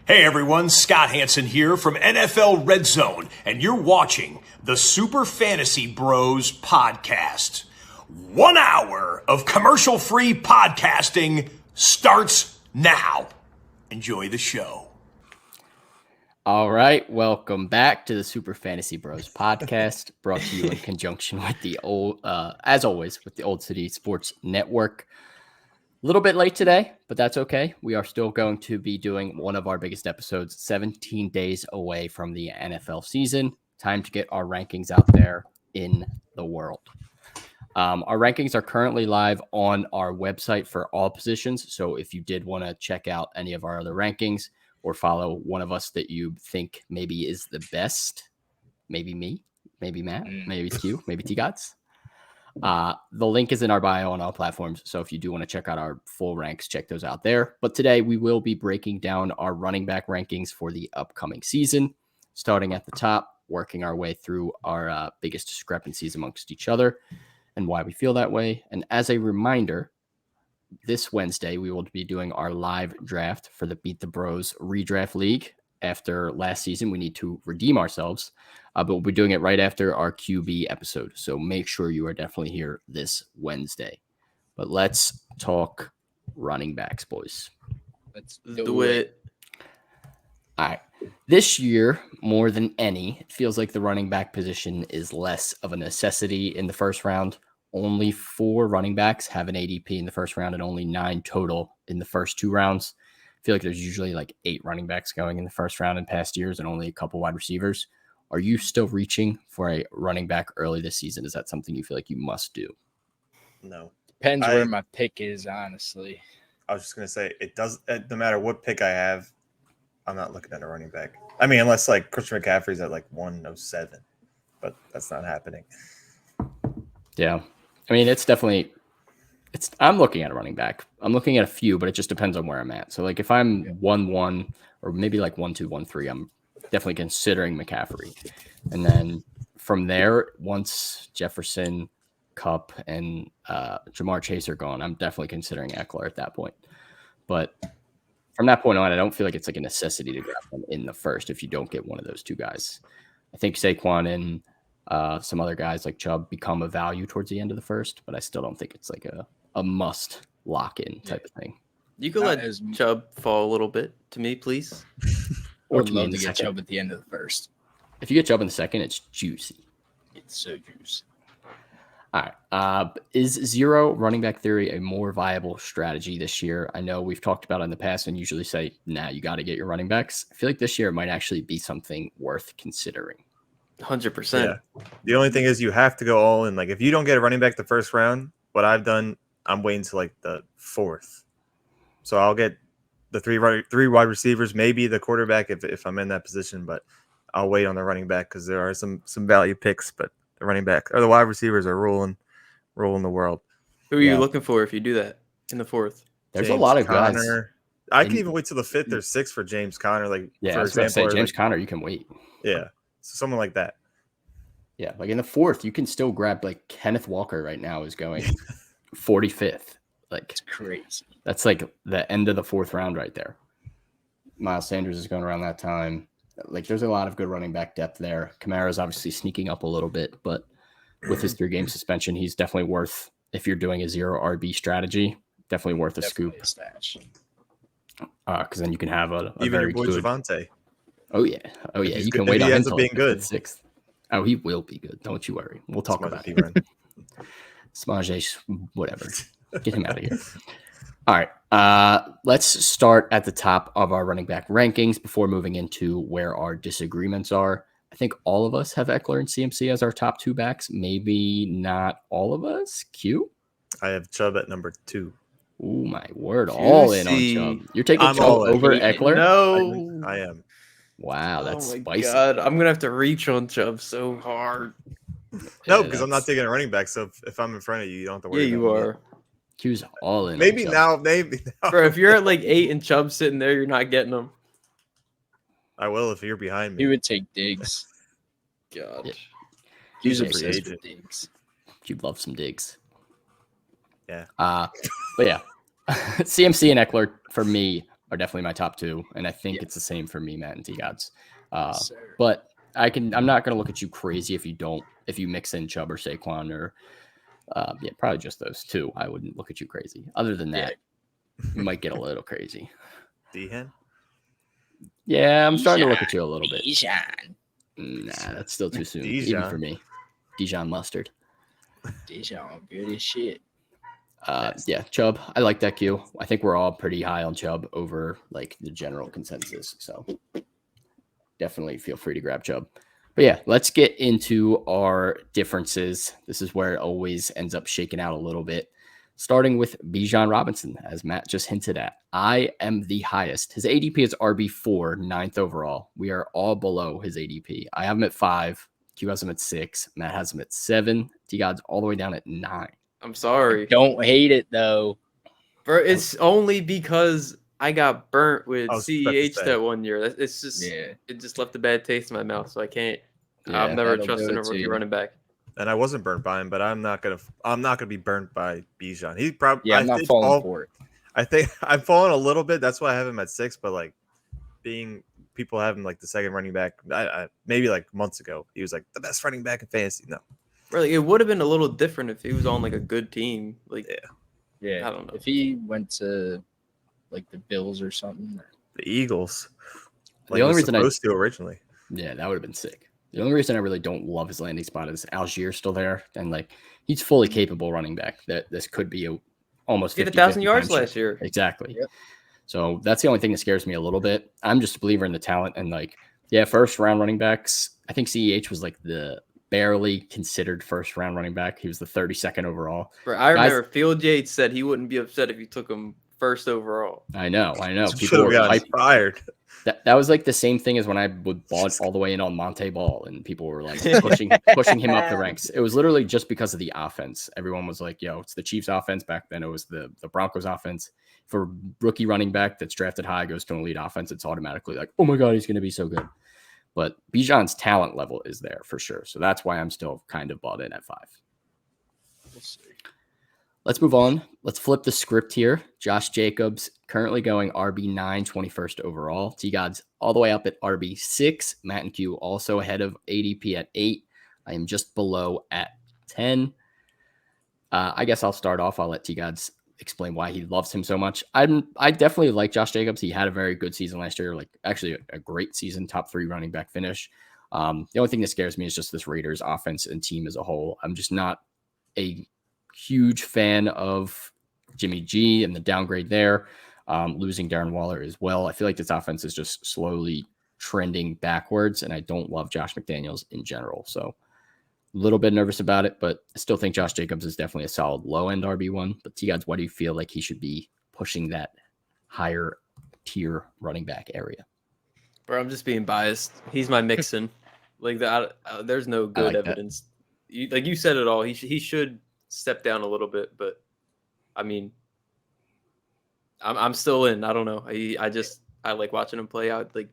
Hey everyone, Scott Hansen here from NFL Red Zone, and you're watching the Super Fantasy Bros podcast. 1 hour of commercial-free podcasting starts now. Enjoy the show. All right, welcome back to the Super Fantasy Bros podcast, brought to you in conjunction with the as always, with the Old City Sports Network. A little bit late today, but that's okay. We are still going to be doing one of our biggest episodes 17 days away from the NFL season. Time to get our rankings out there in the world. Our rankings are currently live on our website for all positions. So if you did want to check out any of our other rankings or follow one of us that you think maybe is the best, maybe me, maybe Matt, maybe Q, maybe T-Gots. The link is in our bio on all platforms. So if you do want to check out our full ranks, check those out there. But today we will be breaking down our running back rankings for the upcoming season, starting at the top, working our way through our biggest discrepancies amongst each other and why we feel that way. And as a reminder, this Wednesday, we will be doing our live draft for the Beat the Bros Redraft League. After last season, we need to redeem ourselves, but we'll be doing it right after our QB episode. So make sure you are definitely here this Wednesday. But let's talk running backs, boys. Let's do it. All right. This year, more than any, it feels like the running back position is less of a necessity in the first round. Only 4 running backs have an ADP in the first round and only 9 total in the first 2 rounds. I feel like there's usually like 8 running backs going in the first round in past years and only a couple wide receivers. Are you still reaching for a running back early this season? Is that something you feel like you must do? No. Depends where my pick is, honestly. I was just going to say, it does, no matter what pick I have, I'm not looking at a running back. I mean, unless like Christian McCaffrey's at like 107, but that's not happening. Yeah. I mean, it's definitely, I'm looking at a running back. I'm looking at a few, but it just depends on where I'm at. So like if I'm 1-1 or maybe like 1-2, 1-3, I'm definitely considering McCaffrey. And then from there, once Jefferson, Kupp, and Jamar Chase are gone, I'm definitely considering Eckler at that point. But from that point on, I don't feel like it's like a necessity to grab them in the first if you don't get one of those 2 guys. I think Saquon and some other guys like Chubb become a value towards the end of the first, but I still don't think it's like a must lock in type of thing. You can let Chubb fall a little bit to me, please. Or love to get Chubb at the end of the first. If you get Chubb in the second, it's juicy. It's so juicy. All right. Is zero running back theory a more viable strategy this year? I know we've talked about it in the past and usually say, nah, you got to get your running backs. I feel like this year it might actually be something worth considering. 100%. Yeah. The only thing is you have to go all in. Like if you don't get a running back the first round, what I've done, I'm waiting to like the 4th. So I'll get the 3 wide receivers, maybe the quarterback if I'm in that position, but I'll wait on the running back because there are some value picks, but the running back or the wide receivers are ruling the world. Who are you looking for if you do that in the 4th? There's James a lot of Conner. guys. I can even wait till the 5th or 6th for James Conner. Like Yeah, for I was going to example, say James like, Conner, you can wait. Yeah, so someone like that. Yeah, like in the 4th, you can still grab like Kenneth Walker right now is going 45th. Like It's crazy. That's like the end of the 4th round right there. Miles Sanders is going around that time. Like there's a lot of good running back depth there. Kamara's obviously sneaking up a little bit, but with his 3-game suspension, he's definitely worth, if you're doing a 0 RB strategy, definitely worth a scoop. Because then you can have a Even very your boy good Javonte. Oh yeah. You can good, wait on him ends up until being good. 6th. Oh, he will be good. Don't you worry. We'll talk about it. Smaje, whatever. Get him out of here. All right. Let's start at the top of our running back rankings before moving into where our disagreements are. I think all of us have Eckler and CMC as our top 2 backs. Maybe not all of us. Q? I have Chubb at number 2. Oh my word. All in on Chubb. You're taking Chubb over Eckler? No. I am. Wow, that's spicy. God, I'm gonna have to reach on Chubb so hard. No, because I'm not taking a running back. So if I'm in front of you, you don't have to worry. Yeah, you are. Q's all in. Maybe now. Bro, if you're at like 8 and Chubb sitting there, you're not getting them. I will if you're behind me. He would take Diggs. God. Yeah. He's a obsessed free with Diggs. You'd love some Diggs. Yeah. But yeah, CMC and Eckler for me are definitely my top 2, and I think it's the same for me, Matt and T Gods. Yes, sir. But I'm not gonna look at you crazy if you mix in Chubb or Saquon or probably just those 2. I wouldn't look at you crazy. Other than that, you might get a little crazy. D-Hen? Yeah, I'm starting to look at you a little bit. Dijon. Nah, that's still too soon, Dijon. even for me. Dijon mustard. Dijon, good as shit. Yeah, Chubb. I like that Q. I think we're all pretty high on Chubb over like the general consensus. So definitely feel free to grab Chubb. But yeah, let's get into our differences. This is where it always ends up shaking out a little bit. Starting with Bijan Robinson, as Matt just hinted at. I am the highest. His ADP is RB4, 9th overall. We are all below his ADP. I have him at 5. Q has him at 6. Matt has him at 7. T-God's all the way down at 9. I'm sorry. Don't hate it though. It's only because I got burnt with I was about to CEH say. that one year. It's just Yeah. it just left a bad taste in my mouth, so I can't. Yeah, I'm never that'll trusting do a it to rookie you. running back. And I wasn't burnt by him, but I'm not gonna be burnt by Bijan. He probably Yeah, I'm not falling for it. I think I'm falling a little bit. That's why I have him at 6. But like people have him like the second running back. I maybe like months ago he was like the best running back in fantasy. No, Really, it would have been a little different if he was on like a good team. Like Yeah, I don't know. If he went to like the Bills or something. the Eagles. The only reason supposed to originally. Yeah, that would have been sick. The only reason I really don't love his landing spot is Algier still there, and like he's fully capable running back. That this could be a almost he had 50-50 1,000 yards timeshare. last year. Exactly. Yep. So that's the only thing that scares me a little bit. I'm just a believer in the talent and like, yeah, first round running backs. I think CEH was like the barely considered first round running back. He was the 32nd overall. Bro, I remember Field Yates said he wouldn't be upset if you took him first overall. I know. Should People have were gotten hyped. fired. That was like the same thing as when I would bought all the way in on Monte Ball and people were like pushing him up the ranks. It was literally just because of the offense. Everyone was like, yo, it's the Chiefs offense. Back then it was the Broncos offense. For rookie running back that's drafted high, goes to an elite offense, it's automatically like, oh my God, he's going to be so good. But Bijan's talent level is there for sure. So that's why I'm still kind of bought in at 5. We'll see. Let's move on. Let's flip the script here. Josh Jacobs currently going RB9, 21st overall. T-God's all the way up at RB6. Matt and Q also ahead of ADP at 8. I am just below at 10. I guess I'll start off. I'll let T-God's explain why he loves him so much. I definitely like Josh Jacobs. He had a very good season last year, like actually a great season, top 3 running back finish. The only thing that scares me is just this Raiders offense and team as a whole. I'm just not a huge fan of Jimmy G and the downgrade there, losing Darren Waller as well. I feel like this offense is just slowly trending backwards, and I don't love Josh McDaniels in general. So a little bit nervous about it, but I still think Josh Jacobs is definitely a solid low-end RB1. But T-Gods, why do you feel like he should be pushing that higher tier running back area? Bro, I'm just being biased. He's my Mixon. Like there's no good like evidence. You said it all. He should step down a little bit, but I mean, I'm still in. I don't know. I like watching him play out. Like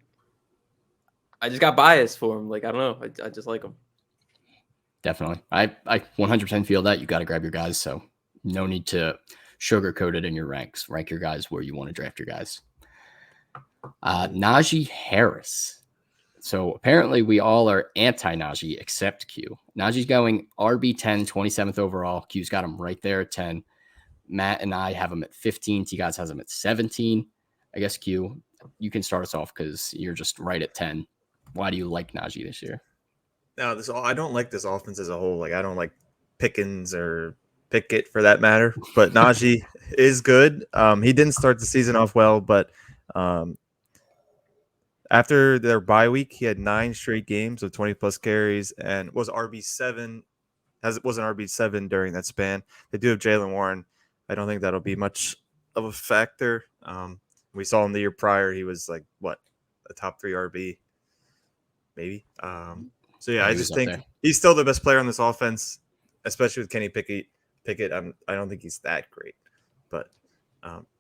I just got biased for him. Like I don't know. I just like him. Definitely. I 100% feel that. You got to grab your guys. So no need to sugarcoat it in your ranks. Rank your guys where you want to draft your guys. Najee Harris. So apparently we all are anti-Najee except Q. Najee's going RB10, 27th overall. Q's got him right there at 10. Matt and I have him at 15. T-Guys has him at 17. I guess Q, you can start us off because you're just right at 10. Why do you like Najee this year? No, I don't like this offense as a whole. Like I don't like Pickens or Pickett for that matter. But Najee is good. He didn't start the season off well, but after their bye week, he had 9 straight games of 20-plus carries and was RB7. Was an RB7 during that span. They do have Jalen Warren. I don't think that'll be much of a factor. We saw him the year prior. He was like, a top 3 RB, maybe. So, yeah, I just think he's still the best player on this offense, especially with Kenny Pickett. I don't think he's that great. But,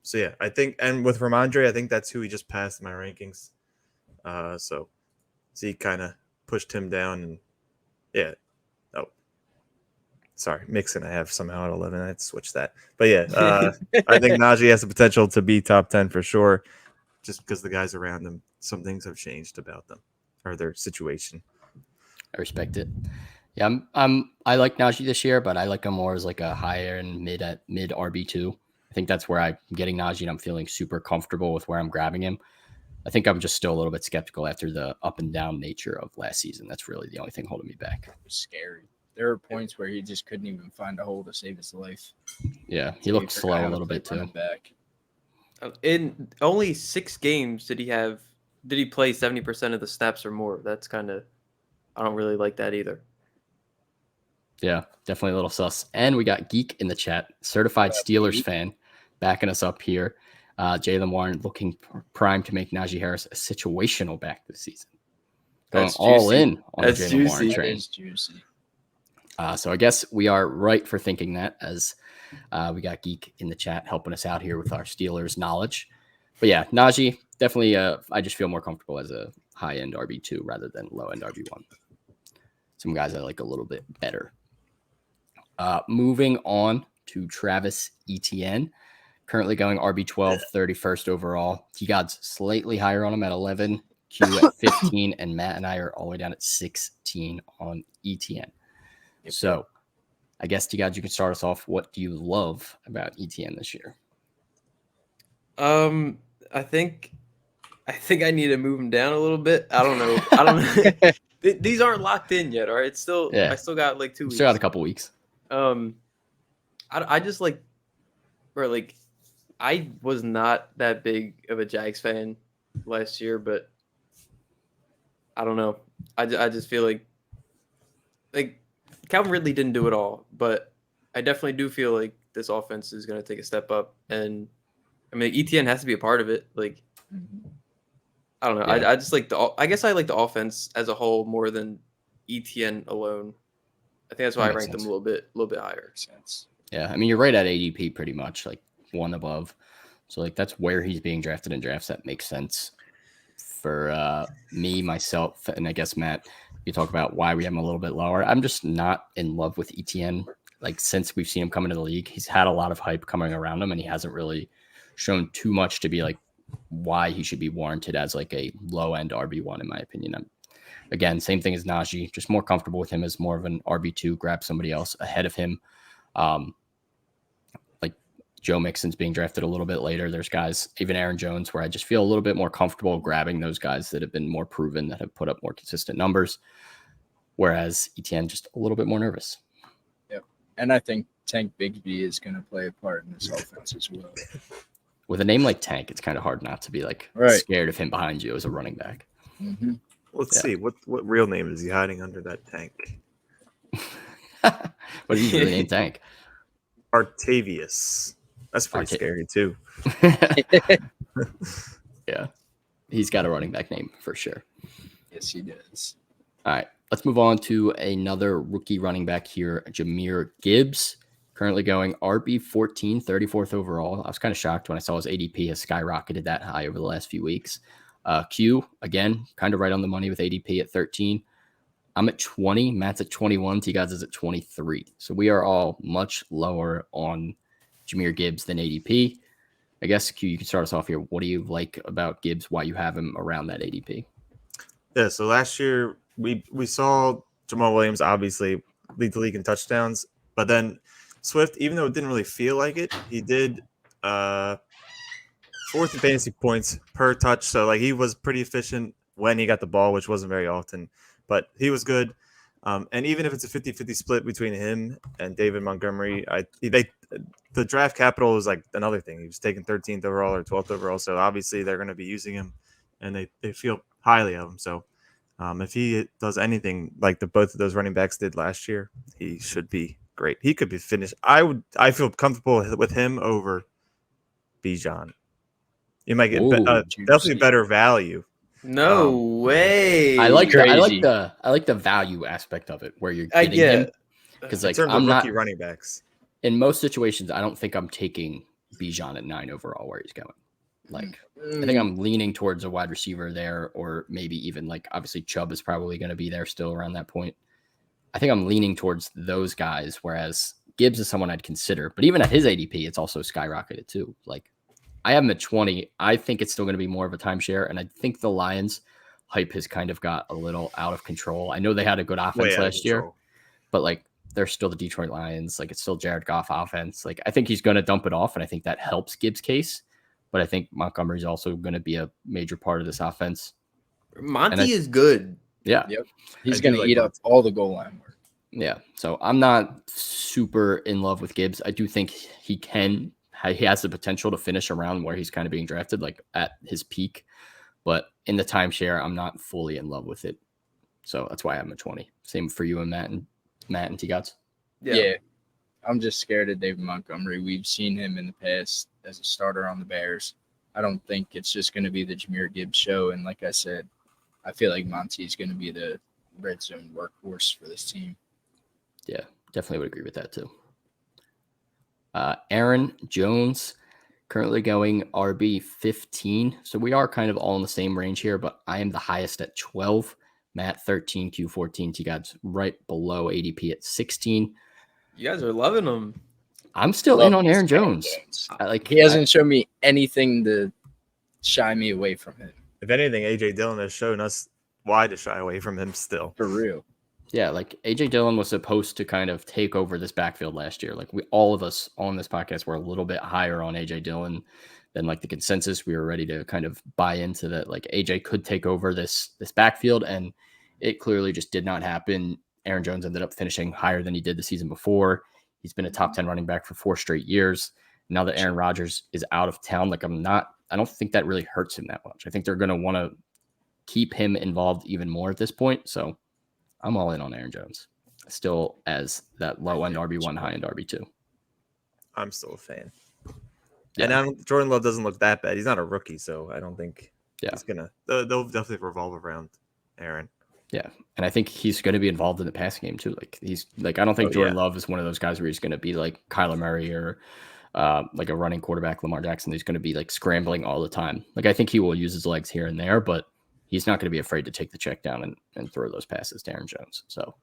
so, yeah, I think – and with Ramondre, I think that's who he just passed in my rankings. So he kind of pushed him down. And, yeah. Oh, sorry. Mixon I have somehow at 11. I had to switch that. But, yeah, I think Najee has the potential to be top 10 for sure. just because the guys around them, some things have changed about them or their situation. I respect it. Yeah, I like Najee this year, but I like him more as like a higher and mid RB2. I think that's where I'm getting Najee, and I'm feeling super comfortable with where I'm grabbing him. I think I'm just still a little bit skeptical after the up and down nature of last season. That's really the only thing holding me back. It was scary. There were points where he just couldn't even find a hole to save his life. Yeah, he looked slow a little bit too. Back. In only 6 games did he play 70% of the snaps or more? That's kind of, I don't really like that either. Yeah, definitely a little sus. And we got Geek in the chat, certified Steelers fan, backing us up here. Jalen Warren looking primed to make Najee Harris a situational back this season. Going all in on the Jalen Warren train. That is juicy. So I guess we are right for thinking that, as we got Geek in the chat helping us out here with our Steelers knowledge. But yeah, Najee, definitely I just feel more comfortable as a high-end RB2 rather than low-end RB1. Some guys I like a little bit better. Moving on to Travis Etienne, currently going RB12, 31st overall. T-God's slightly higher on him at 11, Q at 15, and Matt and I are all the way down at 16 on Etienne. Yep. So I guess, T-God, you can start us off. What do you love about Etienne this year? I think I need to move him down a little bit. I don't know. These aren't locked in yet, all right? I still got like 2 weeks. Still got a couple weeks. I just like, or like, I was not that big of a Jags fan last year, but I don't know. I just feel like Calvin Ridley didn't do it all, but I definitely do feel like this offense is going to take a step up. And I mean, ETN has to be a part of it. Like, I don't know. Yeah. I just like I guess I like the offense as a whole more than ETN alone. I think that's why I ranked them a little bit higher. Yeah, I mean, you're right at ADP pretty much, like one above. So like that's where he's being drafted in drafts. That makes sense for me, myself, and I guess Matt. You talk about why we have him a little bit lower. I'm just not in love with ETN. Like since we've seen him come into the league, he's had a lot of hype coming around him, and he hasn't really shown too much to be like why he should be warranted as like a low end RB1 in my opinion. Again, same thing as Najee, just more comfortable with him as more of an RB2, grab somebody else ahead of him. Like Joe Mixon's being drafted a little bit later. There's guys, even Aaron Jones, where I just feel a little bit more comfortable grabbing those guys that have been more proven, that have put up more consistent numbers. Whereas Etienne just a little bit more nervous. Yep. And I think Tank Bigsby is going to play a part in this offense as well. With a name like Tank, it's kind of hard not to be like scared of him behind you as a running back. Mm-hmm. Let's see. What real name is he hiding under that Tank? What is he really named Tank? Artavius. That's pretty scary too. Yeah. He's got a running back name for sure. Yes, he does. All right. Let's move on to another rookie running back here, Jahmyr Gibbs. Currently going RB14, 34th overall. I was kind of shocked when I saw his ADP has skyrocketed that high over the last few weeks. Q, again, kind of right on the money with ADP at 13. I'm at 20. Matt's at 21. T-Gods is at 23. So we are all much lower on Jahmyr Gibbs than ADP. I guess, Q, you can start us off here. What do you like about Gibbs, why you have him around that ADP? Yeah, so last year we saw Jamal Williams obviously lead the league in touchdowns, but then Swift, even though it didn't really feel like it, he did fourth in fantasy points per touch. So like he was pretty efficient when he got the ball, which wasn't very often, but he was good. And even if it's a 50-50 split between him and David Montgomery, the draft capital is like another thing. He was taken 13th overall or 12th overall. So obviously they're going to be using him and they feel highly of him. So if he does anything like both of those running backs did last year, he should be great. He could be finished. I feel comfortable with him over Bijan. You might get definitely better value. No way. I like the value aspect of it where you're getting him. Because like I'm not running backs. In most situations, I don't think I'm taking Bijan at 9 overall where he's going. Like I think I'm leaning towards a wide receiver there, or maybe even like obviously Chubb is probably going to be there still around that point. I think I'm leaning towards those guys, whereas Gibbs is someone I'd consider. But even at his ADP, it's also skyrocketed too. Like I have him at 20. I think it's still going to be more of a timeshare, and I think the Lions hype has kind of got a little out of control. I know they had a good offense Way out of last year, control. but like they're still the Detroit Lions. Like it's still Jared Goff offense. Like I think he's going to dump it off, and I think that helps Gibbs' case. But I think Montgomery's also going to be a major part of this offense. Monty is good. Yeah. Yep. He's I going do to like eat up Monty. all the goal line work. Yeah. So I'm not super in love with Gibbs. I do think he has the potential to finish around where he's kind of being drafted, like at his peak. But in the timeshare, I'm not fully in love with it. So that's why I'm at 20. Same for you and Matt and T-Gots. Yeah. I'm just scared of David Montgomery. We've seen him in the past as a starter on the Bears. I don't think it's just going to be the Jahmyr Gibbs show. And like I said, I feel like Monty is going to be the red zone workhorse for this team. Yeah, definitely would agree with that too. Aaron Jones, currently going RB 15. So we are kind of all in the same range here, but I am the highest at 12. Matt 13, Q 14. T-Gods right below ADP at 16. You guys are loving him. I'm still Love in on this Aaron Jones. He hasn't shown me anything to shy me away from him. If anything, AJ Dillon has shown us why to shy away from him still. For real. Yeah, like AJ Dillon was supposed to kind of take over this backfield last year. Like all of us on this podcast were a little bit higher on AJ Dillon than like the consensus. We were ready to kind of buy into that. Like AJ could take over this backfield, and it clearly just did not happen. Aaron Jones ended up finishing higher than he did the season before. He's been a top 10 running back for 4 straight years. Now that Aaron Rodgers is out of town, like I don't think that really hurts him that much. I think they're going to want to keep him involved even more at this point. So I'm all in on Aaron Jones, still as that low end RB1, high end RB2. I'm still a fan. Yeah. And Jordan Love doesn't look that bad. He's not a rookie, so I don't think he's gonna. They'll definitely revolve around Aaron. Yeah, and I think he's going to be involved in the passing game too. Like I don't think Jordan Love is one of those guys where he's going to be like Kyler Murray or like a running quarterback, Lamar Jackson. He's going to be like scrambling all the time. Like I think he will use his legs here and there, but he's not going to be afraid to take the check down and throw those passes to Aaron Jones. So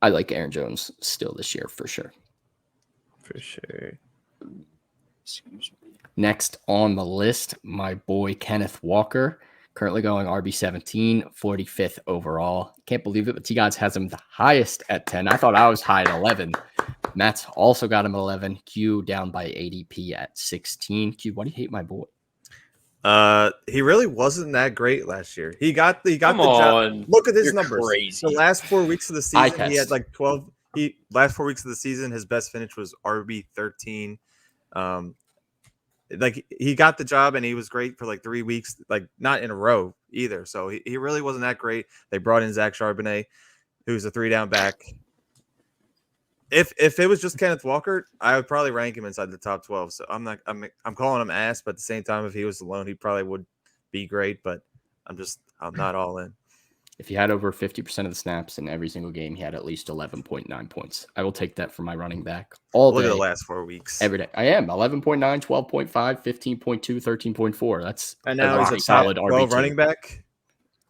I like Aaron Jones still this year for sure. For sure. Excuse me. Next on the list, my boy Kenneth Walker, currently going RB17, 45th overall. Can't believe it, but T-Gods has him the highest at 10. I thought I was high at 11. Matt's also got him at 11. Q down by ADP at 16. Q, why do you hate my boy? He really wasn't that great last year. He got the Come job. on. Look at his You're numbers. crazy. The last 4 weeks of the Eye season, he test. had like 12. Last 4 weeks of the season, his best finish was RB13. Like he got the job and he was great for like 3 weeks, like not in a row either. So he really wasn't that great. They brought in Zach Charbonnet, who's a 3-down back. If it was just Kenneth Walker, I would probably rank him inside the top 12. So I'm calling him ass, but at the same time, if he was alone, he probably would be great. But I'm not all in. If he had over 50% of the snaps in every single game, he had at least 11.9 points. I will take that for my running back all Look day. at the last 4 weeks. Every day. I am 11.9, 12.5, 15.2, 13.4. That's And now he's a solid top 12 RB2. running back.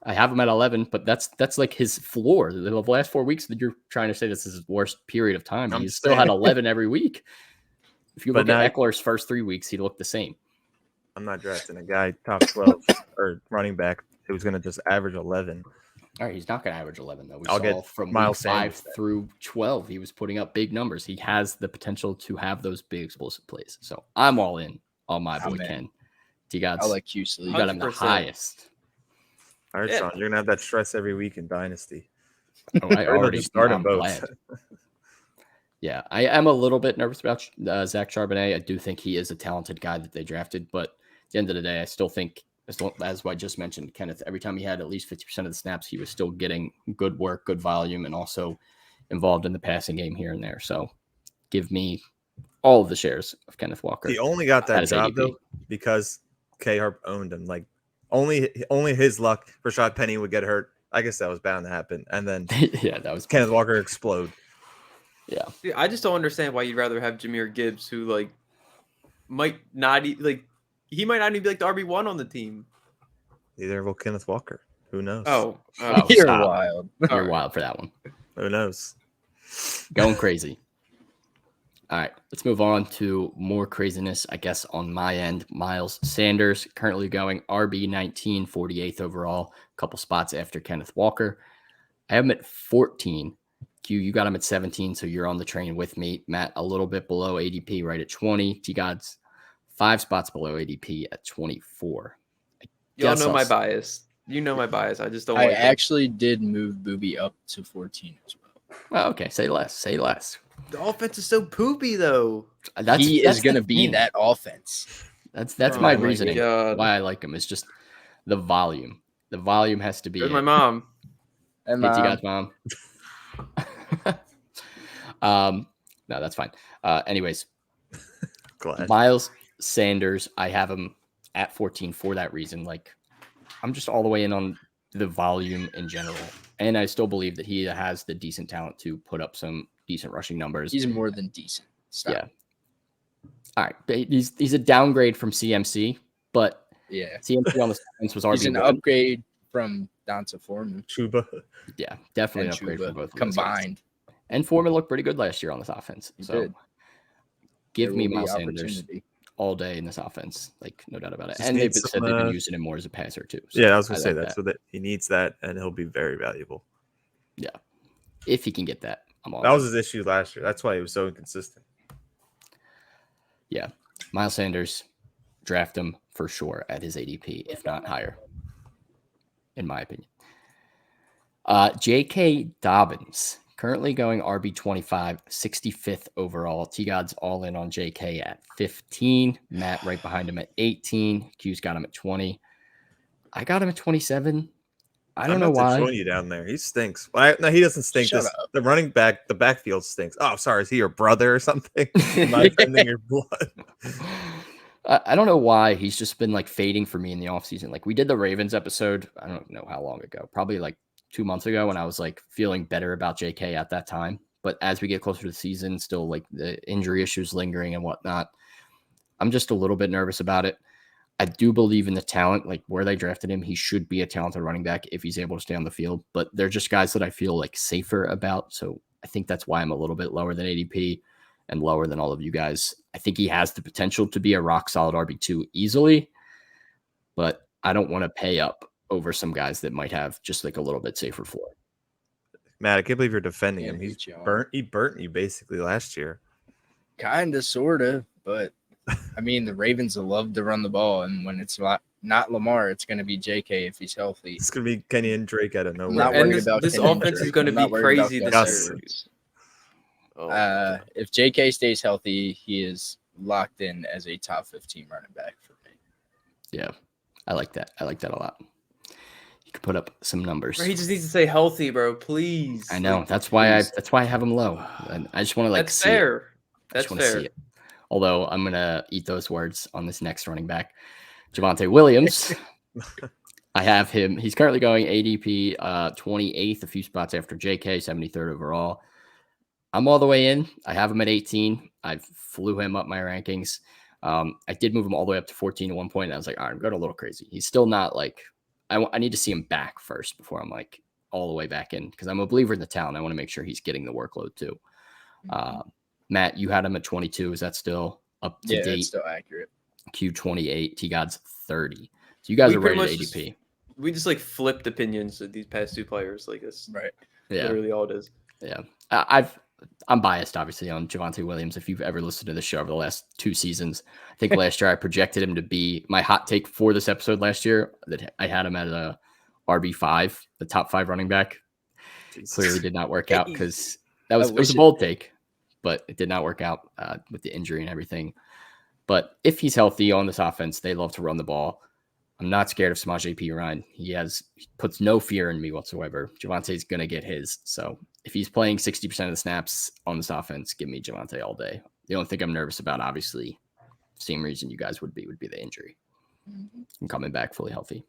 I have him at 11, but that's like his floor. The last 4 weeks that you're trying to say this is his worst period of time. I'm He's still had saying. 11 every week. If you But look at now- Eckler's first 3 weeks, he looked the same. I'm not drafting a guy top 12 or running back who's going to just average 11. All right, he's not going to average 11 though. We I'll saw get from Miles week 5 Sanders then. through 12, he was putting up big numbers. He has the potential to have those big explosive plays. So I'm all in on my boy I'm in. Ken. T-Gods, I like Q Sleep. you got him the 100%. highest. All right, Yeah. Sean, you're going to have that stress every week in Dynasty. Oh, I Or no, already just start I'm them both. glad. Yeah, I am a little bit nervous about Zach Charbonnet. I do think he is a talented guy that they drafted, but at the end of the day, I still think, as I just mentioned, Kenneth, every time he had at least 50% of the snaps, he was still getting good work, good volume, and also involved in the passing game here and there. So give me all of the shares of Kenneth Walker. He only got At that his job, ADP. though, because K-Harp owned him. Like, only his luck. Rashad Penny would get hurt. I guess that was bound to happen. And then Yeah, that was Kenneth Walker explode. Yeah. Dude, I just don't understand why you'd rather have Jahmyr Gibbs, who like might not he might not even be like the RB1 on the team. Neither will Kenneth Walker. Who knows? Oh, You're stop. wild. You're Alright. wild for that one. Who knows? Going crazy. All right, let's move on to more craziness, I guess, on my end. Miles Sanders currently going RB 19, 48th overall, a couple spots after Kenneth Walker. I have him at 14. Q, you got him at 17, so you're on the train with me. Matt, a little bit below ADP, right at 20. T-God's 5 spots below ADP at 24. Y'all know my bias. You know my bias. I just don't like it. actually did move Booby up to 14 as well. Oh, okay, say less. Say less. The offense is so poopy, though. He is going to the be thing. that offense. That's Oh my my reasoning God. why I like him. It's just the volume. The volume has to be. Where's my mom? And Hey, T-God's mom. No, that's fine. Anyways, Glad. Miles Sanders, I have him at 14 for that reason. Like, I'm just all the way in on the volume in general. And I still believe that he has the decent talent to put up some decent rushing numbers. he's more than decent. Stop. Yeah. All right. He's a downgrade from CMC, but Yeah. CMC on the offense was He's an RB1. upgrade from Donta Foreman Chuba. Yeah, definitely and an upgrade Chuba from both of those guys. combined. And Foreman looked pretty good last year on this offense. He So did. give There me will be Miles Sanders opportunity. all day in this offense. Like, no doubt about it. Just And they've need said some, they've been using him more as a passer too. So Yeah, I was gonna say like that. So that he needs that, and he'll be very valuable. Yeah. If he can get that, I'm all That in. was his issue last year. That's why he was so inconsistent. Yeah. Miles Sanders, draft him for sure at his ADP, if not higher, in my opinion. J.K. Dobbins, currently going RB 25, 65th overall. T-God's all in on J.K. at 15. Matt right behind him at 18. Q's got him at 20. I got him at 27. I don't know why. Showing you down there. He stinks. Well, no, he doesn't stink. Shut up. The running back, the backfield stinks. Oh, sorry. Is he your brother or something? Am I offending your blood? I don't know why he's just been like fading for me in the offseason. Like we did the Ravens episode. I don't know how long ago, probably like 2 months ago when I was like feeling better about JK at that time. But as we get closer to the season, still like the injury issues lingering and whatnot, I'm just a little bit nervous about it. I do believe in the talent, like where they drafted him. He should be a talented running back if he's able to stay on the field, but they're just guys that I feel like safer about. So I think that's why I'm a little bit lower than ADP and lower than all of you guys. I think he has the potential to be a rock solid RB2 easily, but I don't want to pay up over some guys that might have just like a little bit safer floor. Matt, I can't believe you're defending Yeah, him. He's you on. burnt. He burnt you basically last year. Kind of, sort of, but I mean, the Ravens love to run the ball, and when it's not Lamar, it's going to be JK if he's healthy. It's gonna be Kenny and Drake out of I'm nowhere. not And worried about this Kenny and offense is Drake. going to I'm be not worried about crazy the this other year. offense. Oh, If JK stays healthy, he is locked in as a top 15 running back for me. Yeah, I like that. I like that a lot. You can put up some numbers. bro, he just needs to stay healthy, bro. Please. I know. Like, That's why please. I have him low. And I just want to like That's see it. fair. I just That's want to see fair. it. Although I'm gonna eat those words on this next running back, Javonte Williams. I have him. He's currently going ADP 28th, a few spots after JK, 73rd overall. I'm all the way in. I have him at 18. I flew him up my rankings. I did move him all the way up to 14 at one point. And I was like, all right, I'm going a little crazy. He's still not like, I need to see him back first before I'm like all the way back in because I'm a believer in the talent. I want to make sure he's getting the workload too. Matt, you had him at 22. Is that still up to Yeah, date? that's still accurate. Q28. T-God's 30. So you guys We are pretty ready to much ADP. We just like flipped opinions of these past two players. Like this, Right. Yeah. literally all it is. Yeah. I'm biased, obviously, on Javonte Williams. If you've ever listened to the show over the last 2 seasons, I think last year I projected him to be my hot take for this episode last year that I had him at a RB5, the top 5 running back. Jesus. Clearly did not work out because it was a wish bold take, but it did not work out with the injury and everything. But if he's healthy on this offense, they love to run the ball. I'm not scared of Samaje Perine. He puts no fear in me whatsoever. Javonte's going to get his. So if he's playing 60% of the snaps on this offense, give me Javonte all day. The only thing I'm nervous about, obviously, same reason you guys would be the injury. And coming back fully healthy.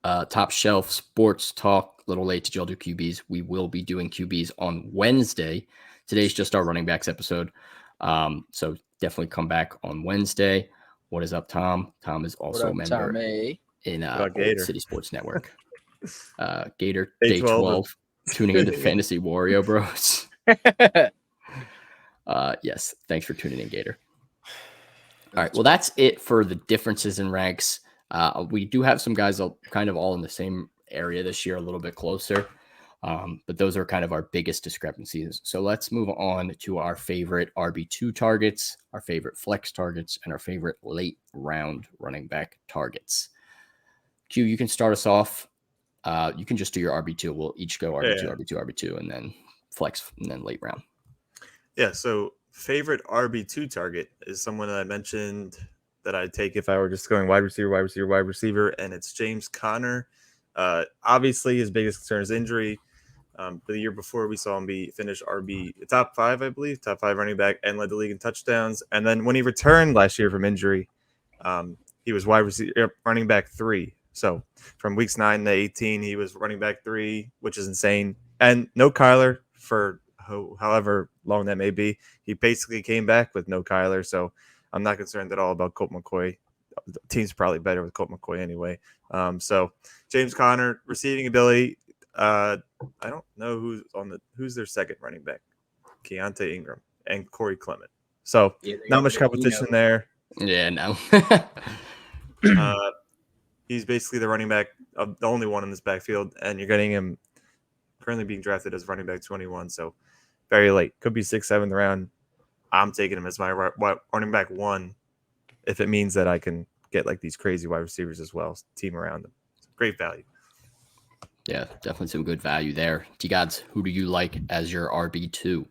Top shelf sports talk. A little late. Did y'all do QBs? We will be doing QBs on Wednesday. Today's just our running backs episode. So definitely come back on Wednesday. What is up, Tom? Tom is also a member in Old City Sports Network. Gator Day 12 tuning into Fantasy Wario Bros. Yes, thanks for tuning in, Gator. All right, well, that's it for the differences in ranks. We do have some guys kind of all in the same area this year, a little bit closer. But those are kind of our biggest discrepancies. So let's move on to our favorite RB2 targets, our favorite flex targets, and our favorite late round running back targets. Q, you can start us off. You can just do your RB2. We'll each go RB2, Yeah. RB2, RB2, and then flex, and then late round. Yeah, so favorite RB2 target is someone that I mentioned that I'd take if I were just going wide receiver, and it's James Conner. Obviously, his biggest concern is injury. The year before, we saw him finish RB top 5, I believe, top 5 running back, and led the league in touchdowns. And then when he returned last year from injury, he was running back 3. So from weeks 9 to 18, he was running back 3, which is insane. And no Kyler for however long that may be. He basically came back with no Kyler, so I'm not concerned at all about Colt McCoy. The team's probably better with Colt McCoy anyway. So James Conner, receiving ability. I don't know who's their second running back. Keontae Ingram and Corey Clement. So not much competition there. Yeah, no. He's basically the running back, the only one in this backfield, and you're getting him currently being drafted as running back 21. So very late. Could be 6th, 7th round. I'm taking him as my running back 1 if it means that I can get like these crazy wide receivers as well, team around them. Great value. Yeah, definitely some good value there. T-Gods, who do you like as your RB2?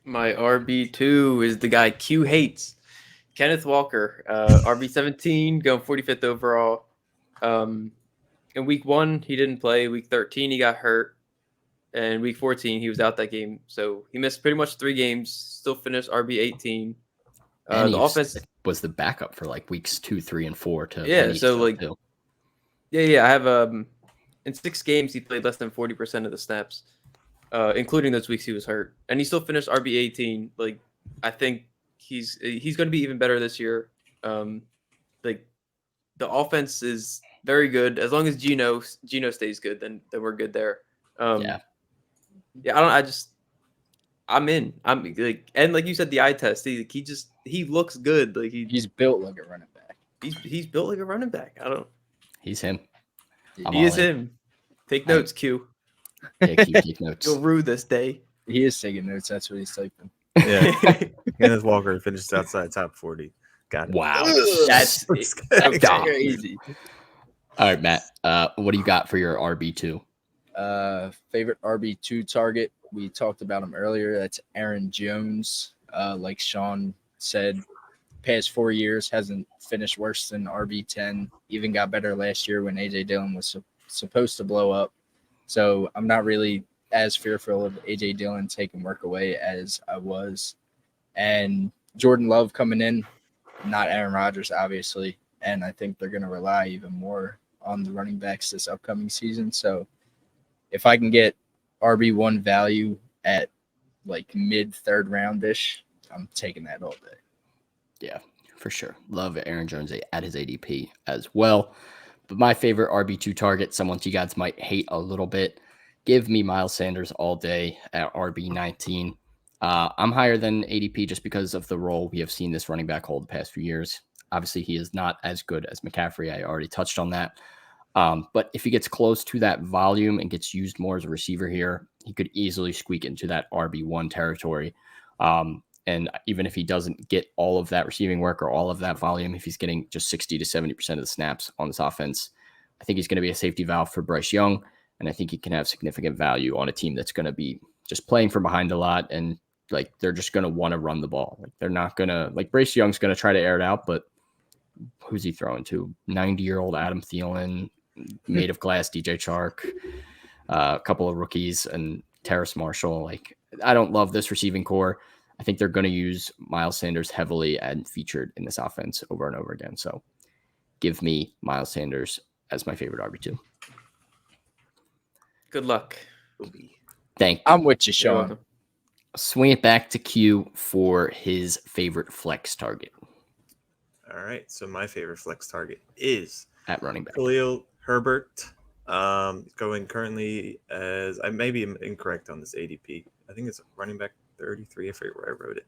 My RB2 is the guy Q hates, Kenneth Walker, RB17, going 45th overall. In week 1, he didn't play. Week 13, he got hurt. And week 14, he was out that game. So he missed pretty much 3 games, still finished RB18. And the offense was the backup for like weeks 2, 3, and 4 to yeah. So like, too. yeah. I have in 6 games he played less than 40% of the snaps, including those weeks he was hurt, and he still finished RB18. Like, I think he's going to be even better this year. Like, the offense is very good as long as Geno stays good. Then we're good there. Yeah. I'm in. I'm like, and like you said, the eye test. He looks good. Like he's built like a running back. He's built like a running back. He's him. He is him. Take notes, Q. Yeah, take notes. You'll rue this day. He is taking notes. That's what he's typing. Yeah. Kenneth Walker finished outside top 40. Got it. Wow. That's crazy. All right, Matt. What do you got for your RB2? Favorite RB2 target. We talked about him earlier. That's Aaron Jones. Like Sean said, past 4 years hasn't finished worse than RB10. Even got better last year when AJ Dillon was supposed to blow up. So I'm not really as fearful of AJ Dillon taking work away as I was. And Jordan Love coming in, not Aaron Rodgers, obviously. And I think they're going to rely even more on the running backs this upcoming season. So if I can get RB1 value at like mid 3rd roundish, I'm taking that all day. Yeah, for sure. Love Aaron Jones at his ADP as well. But my favorite RB2 target, someone you guys might hate a little bit, give me Miles Sanders all day at RB19. I'm higher than ADP just because of the role we have seen this running back hold the past few years. Obviously, he is not as good as McCaffrey. I already touched on that. But if he gets close to that volume and gets used more as a receiver here, he could easily squeak into that RB1 territory. And even if he doesn't get all of that receiving work or all of that volume, if he's getting just 60 to 70% of the snaps on this offense, I think he's going to be a safety valve for Bryce Young. And I think he can have significant value on a team that's going to be just playing from behind a lot. And like, they're just going to want to run the ball. Like, they're not going to, like, Bryce Young's going to try to air it out, but who's he throwing to? 90-year-old Adam Thielen, made of glass DJ Chark, a couple of rookies, and Terrace Marshall. Like, I don't love this receiving core. I think they're going to use Miles Sanders heavily and featured in this offense over and over again. So give me Miles Sanders as my favorite RB2. Good luck. Thank you. I'm with you, Sean. Swing it back to Q for his favorite flex target. All right. So my favorite flex target is at running back. Khalil Herbert. Going currently as I may be incorrect on this ADP. I think it's running back 33. I forget where I wrote it.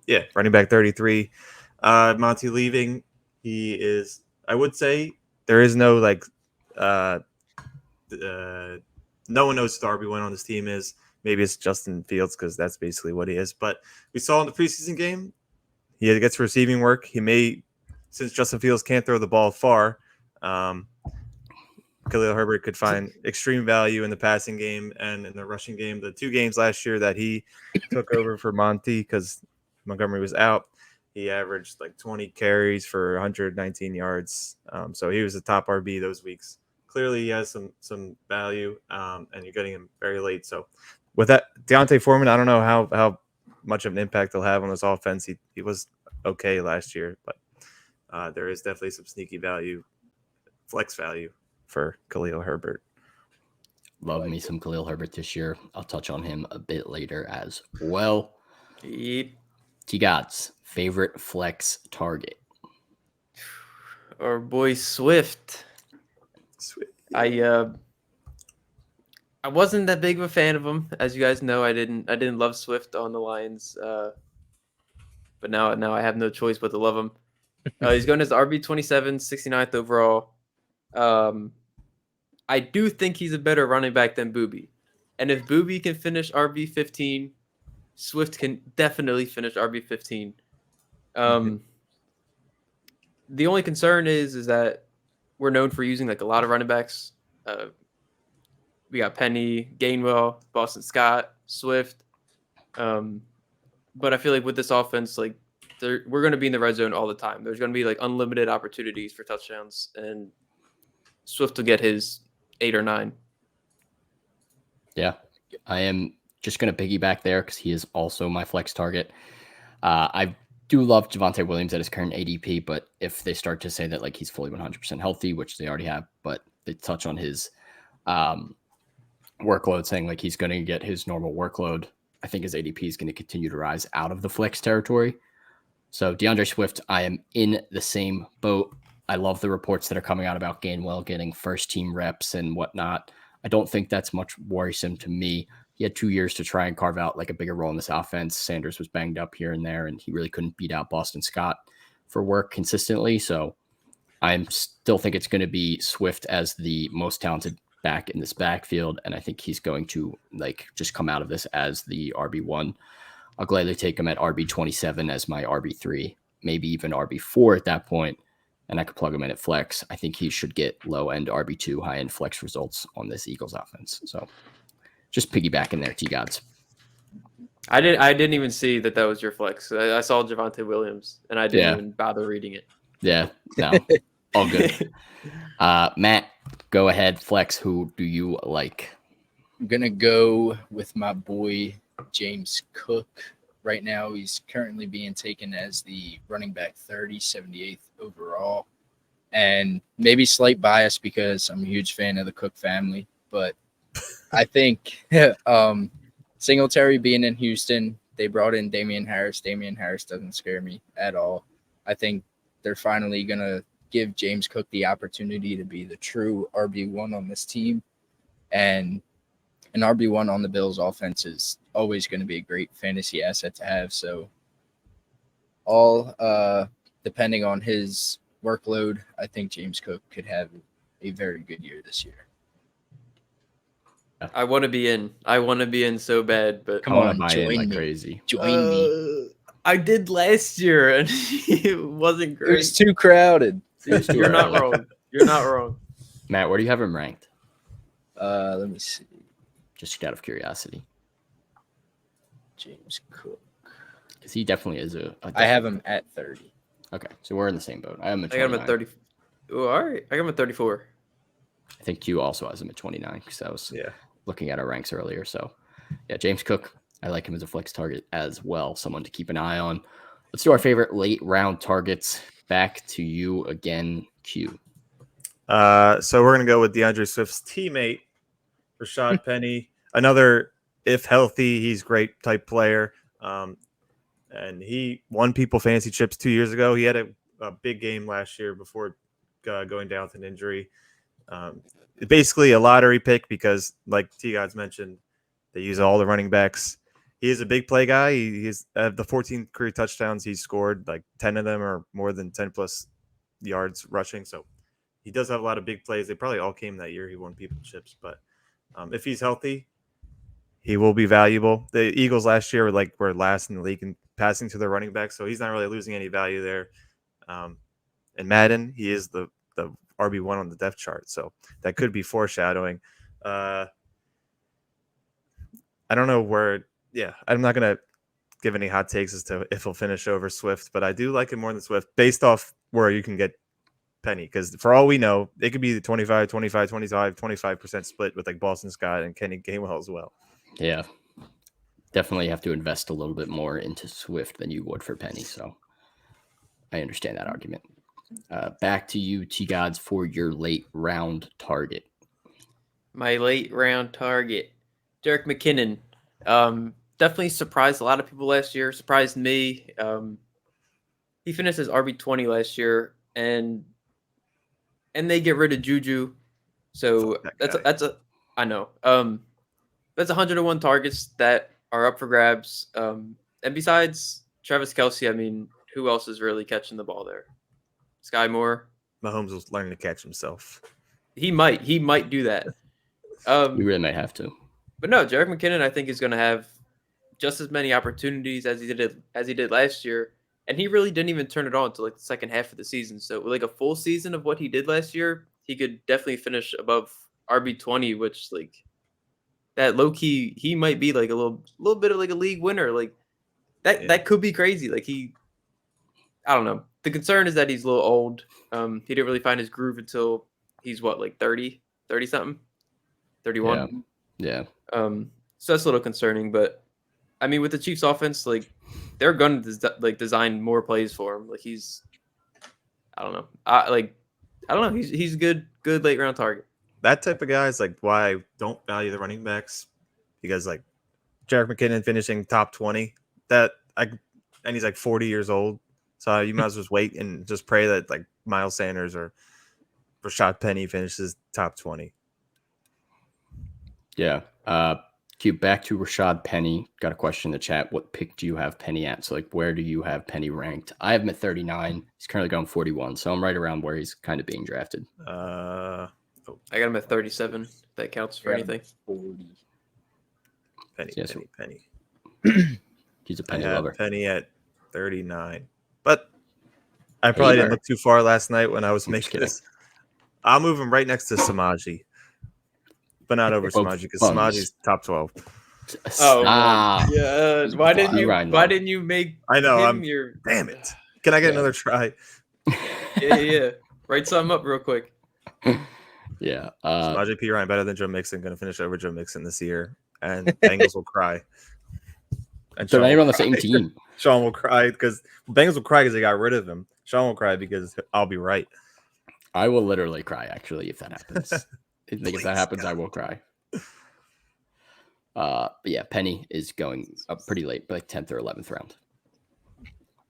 Yeah, running back 33. Monty leaving. He is. I would say there is no no one knows who the RB1 on this team is. Maybe it's Justin Fields because that's basically what he is. But we saw in the preseason game, he gets receiving work. He may, since Justin Fields can't throw the ball far, Khalil Herbert could find extreme value in the passing game and in the rushing game. The 2 games last year that he took over for Monty because Montgomery was out, he averaged like 20 carries for 119 yards. So he was the top RB those weeks. Clearly, he has some value, and you're getting him very late. So with that, Deontay Foreman, I don't know how much of an impact he'll have on this offense. He was okay last year, but there is definitely some sneaky value, flex value for Khalil Herbert. Love me some Khalil Herbert this year. I'll touch on him a bit later as well. Yep. T-God's favorite flex target. Our boy Swift. I wasn't that big of a fan of him, as you guys know. I didn't love Swift on the Lions, but now I have no choice but to love him. He's going as RB27, 69th overall. I do think he's a better running back than Booby, and if Booby can finish RB15, Swift can definitely finish RB15. The only concern is that we're known for using like a lot of running backs. We got Penny, Gainwell, Boston Scott, Swift. But I feel like with this offense, like we're going to be in the red zone all the time. There's going to be like unlimited opportunities for touchdowns, and Swift will get his 8 or 9. Yeah, I am just going to piggyback there because he is also my flex target. I do love Javonte Williams at his current ADP, but if they start to say that like he's fully 100% healthy, which they already have, but they touch on his workload, saying like he's going to get his normal workload, I think his ADP is going to continue to rise out of the flex territory. So DeAndre Swift, I am in the same boat. I love the reports that are coming out about Gainwell getting first team reps and whatnot. I don't think that's much worrisome to me. He had 2 years to try and carve out like a bigger role in this offense. Sanders was banged up here and there, and he really couldn't beat out Boston Scott for work consistently. So I still think it's going to be Swift as the most talented back in this backfield, and I think he's going to like just come out of this as the RB1. I'll gladly take him at RB27 as my RB3, maybe even RB4 at that point, and I could plug him in at flex. I think he should get low-end RB2, high-end flex results on this Eagles offense. So just piggybacking there, T-Gods. I didn't even see that was your flex. I saw Javonte Williams, and I didn't even bother reading it. Yeah, no, all good. Matt, go ahead, flex. Who do you like? I'm going to go with my boy James Cook. Right now, he's currently being taken as the running back 78th overall. And maybe slight bias because I'm a huge fan of the Cook family. But I think Singletary being in Houston, they brought in Damian Harris. Damian Harris doesn't scare me at all. I think they're finally going to give James Cook the opportunity to be the true RB1 on this team. And an RB1 on the Bills offense is always going to be a great fantasy asset to have. So all depending on his workload, I think James Cook could have a very good year this year. I want to be in. I want to be in so bad, but Come on, join join like me. crazy. Join me. I did last year, and it wasn't It great. was too crowded. You're not wrong. You're not wrong. Matt, where do you have him ranked? Let me see. Just out of curiosity. James Cook. Because he definitely is I have him at 30. Okay, so we're in the same boat. I have him at I got him 29. at 30. Oh, all right. I got him at 34. I think Q also has him at 29 because I was looking at our ranks earlier. So, yeah, James Cook, I like him as a flex target as well. Someone to keep an eye on. Let's do our favorite late round targets. Back to you again, Q. So we're going to go with DeAndre Swift's teammate, Rashad Penny. Another, if healthy, he's great type player. And he won people fantasy chips 2 years ago. He had a big game last year before going down with an injury. Basically a lottery pick because, like T-Gods mentioned, they use all the running backs. he is a big play guy. He's the 14 career touchdowns he scored, like 10 of them are more than 10 plus yards rushing. So he does have a lot of big plays. They probably all came that year. He won people chips, but if he's healthy, he will be valuable. The Eagles last year were last in the league in passing to their running back, so he's not really losing any value there. In Madden, he is the RB1 on the depth chart, so that could be foreshadowing. I don't know where. Yeah, I'm not gonna give any hot takes as to if he'll finish over Swift, but I do like him more than Swift based off where you can get Penny, because for all we know, it could be the 25, 25, 25, 25% split with like Boston Scott and Kenny Gainwell as well. Yeah. Definitely have to invest a little bit more into Swift than you would for Penny. So I understand that argument. Back to you, T-Gods, for your late round target. My late round target, Derek McKinnon. Definitely surprised a lot of people last year. Surprised me. He finished as RB20 last year, and they get rid of Juju. So I know. That's 101 targets that are up for grabs. And besides Travis Kelce, I mean, who else is really catching the ball there? Sky Moore. Mahomes will learn to catch himself. He might do that. You really might have to. But no, Jerick McKinnon, I think, is going to have just as many opportunities as he did last year, and he really didn't even turn it on until like the second half of the season. So like a full season of what he did last year, he could definitely finish above RB20, which like that low key he might be like a little bit of like a league winner. Like that that could be crazy. Like I don't know. The concern is that he's a little old. He didn't really find his groove until he's like 30 something, 31. Yeah. So that's a little concerning, but I mean, with the Chiefs offense, like they're going to design more plays for him. Like I don't know. He's a good late round target. That type of guy is like why I don't value the running backs, because like Jerick McKinnon finishing top 20, and he's like 40 years old. So you might as well just wait and just pray that like Miles Sanders or Rashad Penny finishes top 20. Yeah. Back to Rashad Penny. Got a question in the chat. What pick do you have Penny at? So like, where do you have Penny ranked? I have him at 39. He's currently going 41. So I'm right around where he's kind of being drafted. I got him at 37. If that counts for anything. 40. Penny. He's a Penny lover. Penny at 39. But I probably didn't look too far last night when I was making this. I'll move him right next to Samaji. But not over Samaji, because Samaji's top 12. Oh, yeah. Why didn't you make I know, him your... Damn it. Can I get another try? Yeah. Write something up real quick. Yeah. Samaje Perine better than Joe Mixon. Going to finish over Joe Mixon this year. And Bengals will cry. And they're not even on the same team. Sean will cry because Bengals will cry because they got rid of him. Sean will cry because I'll be right. I will literally cry, actually, if that happens. If that happens, I will cry. But yeah, Penny is going up pretty late, like 10th or 11th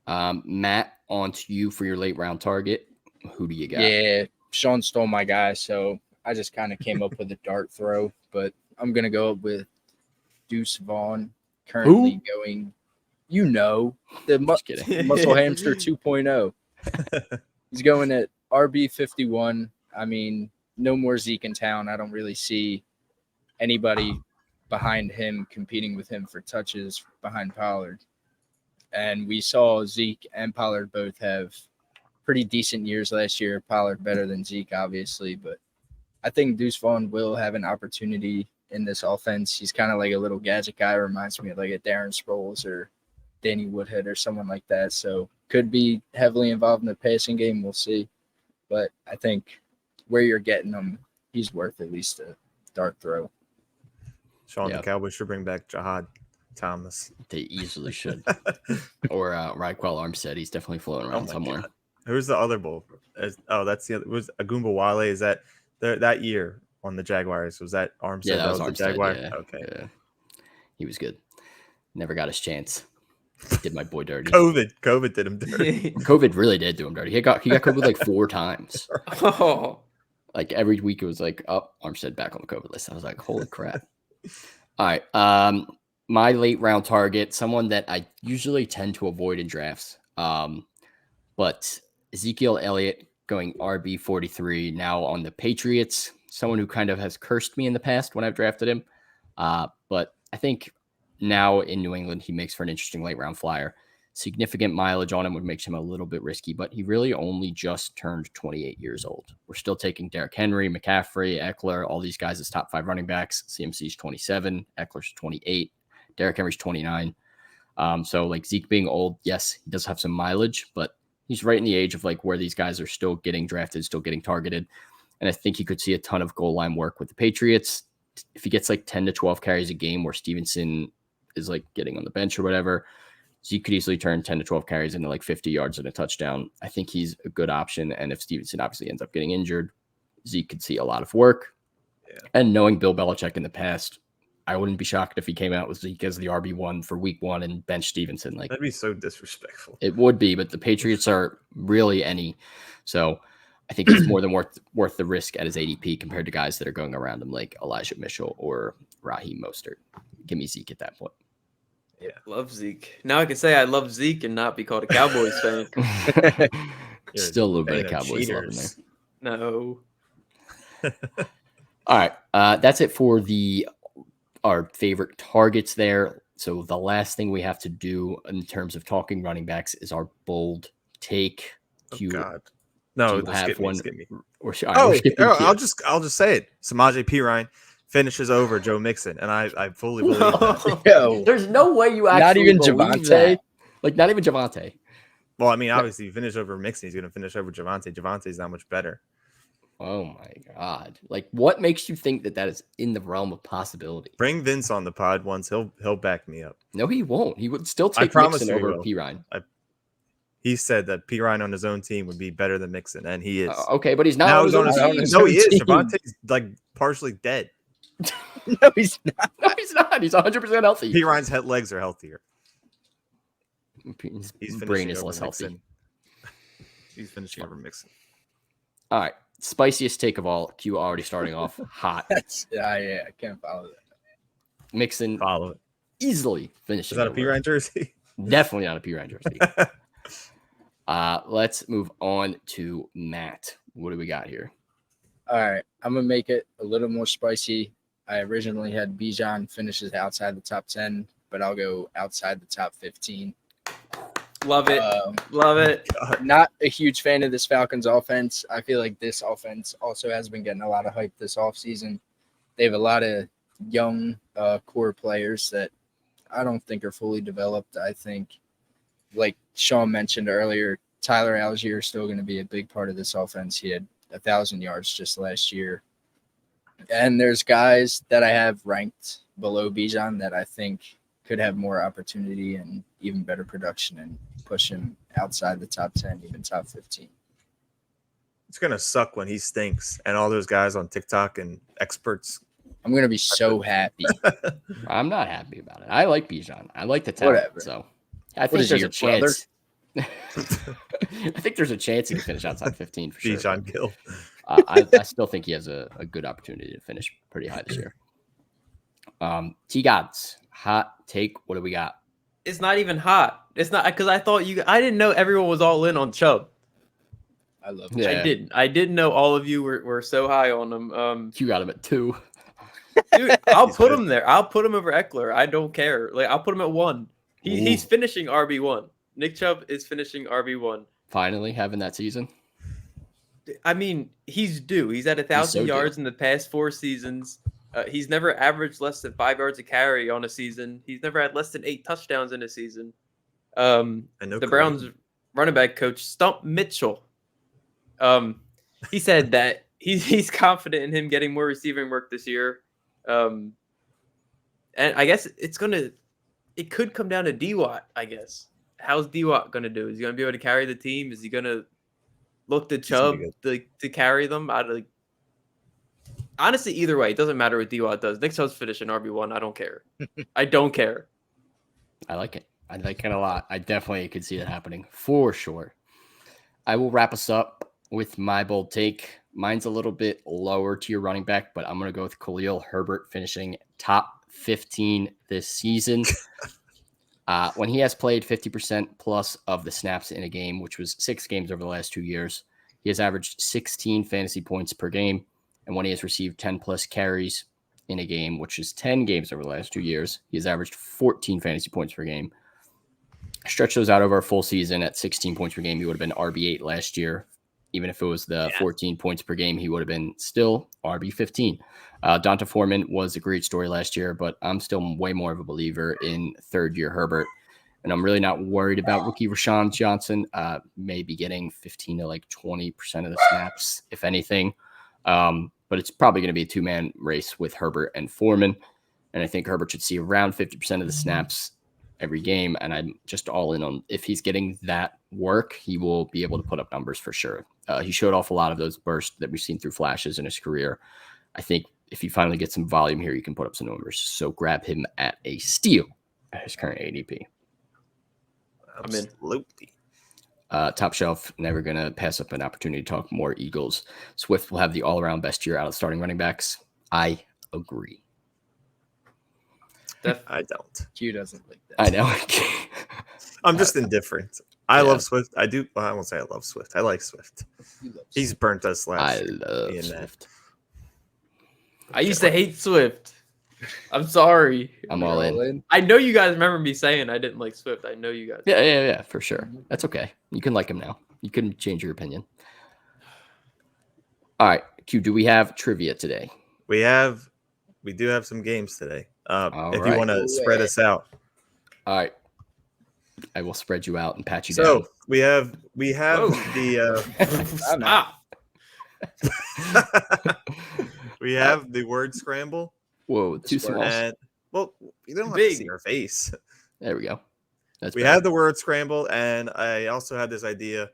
round. Matt, on to you for your late round target. Who do you got? Yeah, Sean stole my guy, so I just kind of came up with a dart throw, but I'm going to go up with Deuce Vaughn, currently going, the muscle hamster 2.0. He's going at RB 51. I mean, no more Zeke in town. I don't really see anybody behind him competing with him for touches behind Pollard. And we saw Zeke and Pollard both have pretty decent years last year. Pollard better than Zeke, obviously, but I think Deuce Vaughn will have an opportunity in this offense. He's kind of like a little gadget guy. Reminds me of like a Darren Sproles or Danny Woodhead or someone like that. So could be heavily involved in the passing game. We'll see. But I think where you're getting him, he's worth at least a dart throw. Sean, the Cowboys should bring back Jahad Thomas. They easily should. Or Raquel Armstead. He's definitely floating around somewhere. God. Who's the other bull? That's the other. Was Agumba Wale? Is that that year on the Jaguars? Was that Armstead? Yeah, that was Armstead, the Jaguar. Yeah. Okay, yeah. He was good. Never got his chance. Did my boy dirty. COVID did him dirty. COVID really did do him dirty. He got COVID like 4 times. Oh, like every week it was like, Armstead back on the COVID list. I was like, holy crap. All right. my late round target, someone that I usually tend to avoid in drafts. But Ezekiel Elliott going RB 43 now on the Patriots, someone who kind of has cursed me in the past when I've drafted him. But I think now in New England, he makes for an interesting late round flyer. Significant mileage on him would make him a little bit risky, but he really only just turned 28 years old. We're still taking Derrick Henry, McCaffrey, Eckler, all these guys as top 5 running backs. CMC's 27, Eckler's 28, Derrick Henry's 29. So like Zeke being old, yes, he does have some mileage, but he's right in the age of like where these guys are still getting drafted, still getting targeted. And I think he could see a ton of goal line work with the Patriots. If he gets like 10 to 12 carries a game where Stevenson is like getting on the bench or whatever, Zeke could easily turn 10 to 12 carries into like 50 yards and a touchdown. I think he's a good option. And if Stevenson obviously ends up getting injured, Zeke could see a lot of work. Yeah. And knowing Bill Belichick in the past, I wouldn't be shocked if he came out with Zeke as the RB1 for week 1 and bench Stevenson. Like, that'd be so disrespectful. It would be, but the Patriots are really any. So I think it's more than worth the risk at his ADP compared to guys that are going around him like Elijah Mitchell or Raheem Mostert. Give me Zeke at that point. Yeah, love Zeke. Now I can say I love Zeke and not be called a Cowboys fan. Still a little bit of Cowboys love in there. No. All right, that's it for our favorite targets there. So the last thing we have to do in terms of talking running backs is our bold take. God. No, have one. Skip me. I'll just say it. Samaje Perine finishes over Joe Mixon, and I fully believe that. There's no way you actually not even believe Javonte. that. Like not even Javonte. Well, I mean, obviously, you finish over Mixon, he's going to finish over Javonte. Javonte's not much better. Oh my God! Like, what makes you think that is in the realm of possibility? Bring Vince on the pod once; he'll back me up. No, he won't. He would still take Mixon over Perine. He said that Perine on his own team would be better than Mixon, and he is. Okay, but he's not on his own team. No, he is. Javonte's like partially dead. No, he's not. No, he's not. He's 100% healthy. Perine's legs are healthier. His brain is less healthy. He's finishing over Mixon. All right. Spiciest take of all. Q already starting off hot. I can't follow that. Mixon follow it. Easily finishing. Is that a Perine jersey? Definitely not a Perine jersey. Let's move on to Matt. What do we got here? All right. I'm going to make it a little more spicy. I originally had Bijan finishes outside the top 10, but I'll go outside the top 15. Love it. Love it. Not a huge fan of this Falcons offense. I feel like this offense also has been getting a lot of hype this offseason. They have a lot of young core players that I don't think are fully developed. I think, like Sean mentioned earlier, Tyler Algier is still going to be a big part of this offense. He had 1,000 yards just last year. And there's guys that I have ranked below Bijan that I think could have more opportunity and even better production and push him outside the top 10, even top 15. It's going to suck when he stinks and all those guys on TikTok and experts. I'm going to be so happy. I'm not happy about it. I like Bijan. I like the talent. Whatever. So I think there's a chance. I think there's a chance he can finish outside 15 for sure. Bijan Gill. I still think he has a good opportunity to finish pretty high this year. T-Gods, hot take. What do we got? It's not even hot. It's not because I didn't know everyone was all in on Chubb. I love it. I didn't know all of you were so high on him. You got him at 2. Dude, I'll put him there. I'll put him over Eckler. I don't care. Like I'll put him at 1. He's finishing RB1. Nick Chubb is finishing RB1. Finally having that season. I mean, he's due. He's at 1,000 yards in the past 4 seasons. He's never averaged less than 5 yards a carry on a season. He's never had less than 8 touchdowns in a season. The Browns running back coach Stump Mitchell. He said that he's confident in him getting more receiving work this year. And I guess it could come down to D-Watt, I guess. How's D-Watt going to do? Is he going to be able to carry the team? Is he going to look to Chubb to carry them? Honestly, either way, it doesn't matter what D-Watt does. Nick Chubb's finishing RB1. I don't care. I don't care. I like it. I like it a lot. I definitely could see that happening for sure. I will wrap us up with my bold take. Mine's a little bit lower tier running back, but I'm going to go with Khalil Herbert finishing top 15 this season. When he has played 50% plus of the snaps in a game, which was 6 games over the last 2 years, he has averaged 16 fantasy points per game. And when he has received 10 plus carries in a game, which is 10 games over the last 2 years, he has averaged 14 fantasy points per game. Stretch those out over a full season at 16 points per game, he would have been RB8 last year. Even if it was the 14 points per game, he would have been still RB15. Donta Foreman was a great story last year, but I'm still way more of a believer in third-year Herbert. And I'm really not worried about rookie Rashawn Johnson maybe getting 15 to like 20% of the snaps, if anything. But it's probably going to be a two-man race with Herbert and Foreman. And I think Herbert should see around 50% of the snaps every game. And I'm just all in on if he's getting that work, he will be able to put up numbers for sure. He showed off a lot of those bursts that we've seen through flashes in his career. I think if you finally get some volume here, you can put up some numbers. So grab him at a steal at his current ADP. Absolutely. Top shelf, never going to pass up an opportunity to talk more Eagles. Swift will have the all-around best year out of starting running backs. I agree. I don't. Q doesn't like that. I know. I'm just indifferent. I love Swift. I do. Well, I won't say I love Swift. I like Swift. He's burnt us last year. I love Swift. I used to hate Swift. I'm sorry. I'm all in. I know you guys remember me saying I didn't like Swift. I know you guys. Yeah, for sure. That's okay. You can like him now. You can change your opinion. All right, Q, do we have trivia today? We do have some games today. If you want to spread us out. All right. I will spread you out and pat you down. So we have the we have the word scramble. Whoa, too small. And, well, you don't have to see our face. There we go. We had the word scramble, and I also had this idea.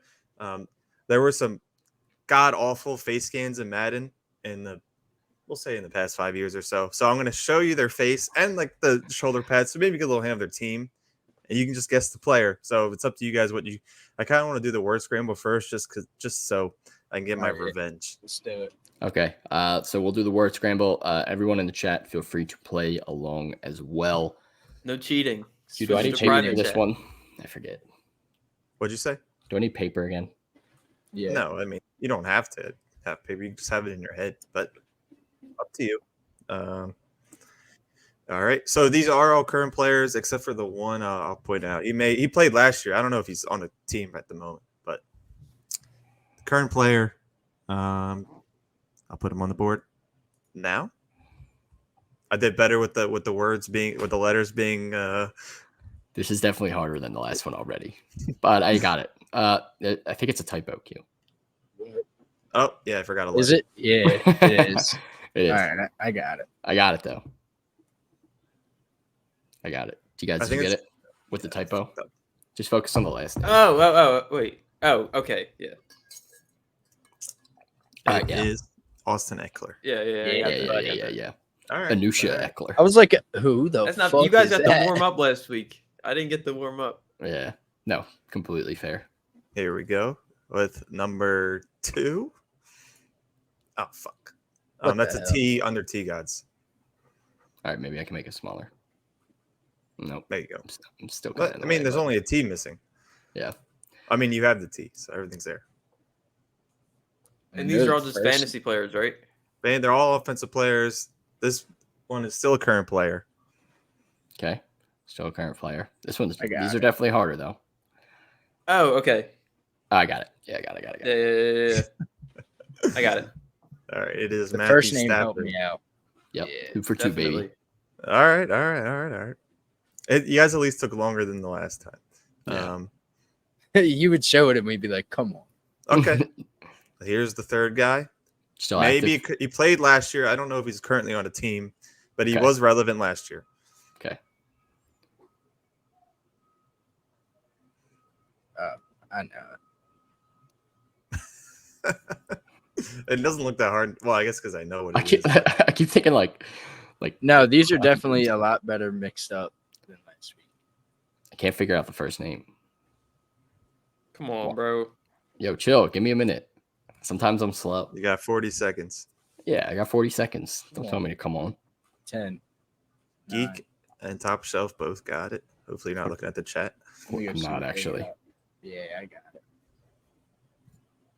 There were some god awful face scans in Madden in the past 5 years or so. So I'm going to show you their face and like the shoulder pads, so maybe get a little hand of their team, and you can just guess the player. So it's up to you guys I kind of want to do the word scramble first, just so I can get my revenge. Let's do it. Okay. So we'll do the word scramble. Everyone in the chat, feel free to play along as well. No cheating. Do I need paper for this one? I forget. What'd you say? Do I need paper again? Yeah. No, I mean, you don't have to have paper. You just have it in your head, but up to you. All right. So these are all current players, except for the one I'll point out. He played last year. I don't know if he's on a team at the moment, but the current player, I'll put him on the board now. I did better with the letters being. This is definitely harder than the last one already, but I got it. I think it's a typo, Q. Oh yeah, I forgot a letter. Is it? Yeah, it is. It is. All right, I got it. I got it though. I got it. Do you guys get it with the typo? Just focus on the last name. Oh, wait. Oh, okay. Yeah. It is Austin Eckler. Yeah. All right. Anusha Eckler. I was like, who the That's not. fuck You guys is got that? the warm up last week. I didn't get the warm up. Yeah. No, completely fair. Here we go with number 2. Oh fuck. That's a T under T gods. All right, maybe I can make it smaller. Nope. There you go. I'm still. But, there's only a T missing. Yeah. I mean, you have the T, so everything's there. And these are all just fantasy players, right? They're all offensive players. This one is still a current player. Okay. Still a current player. These are definitely harder though. Oh, okay. I got it. Yeah, I got it. Yeah. I got it. All right. It is The Matthew first name Stafford. helped me out. Yep. Yeah, 2 for 2, definitely. baby. All right. You guys at least took longer than the last time. Yeah. You would show it and we'd be like, come on. Okay. Here's the third guy. Still Maybe active. he played last year. I don't know if he's currently on a team, but he was relevant last year. Okay. I know. It doesn't look that hard. Well, I guess because I know what it is. I keep thinking like No, these are definitely a lot better mixed up than last week. I can't figure out the first name. Come on, bro. Yo, chill. Give me a minute. Sometimes I'm slow. You got 40 seconds. Yeah, I got 40 seconds. Don't tell me to come on. 10, Geek and Top Shelf both got it. Hopefully, you're not looking at the chat. Let me go I'm see not what they actually. got. Yeah, I got it.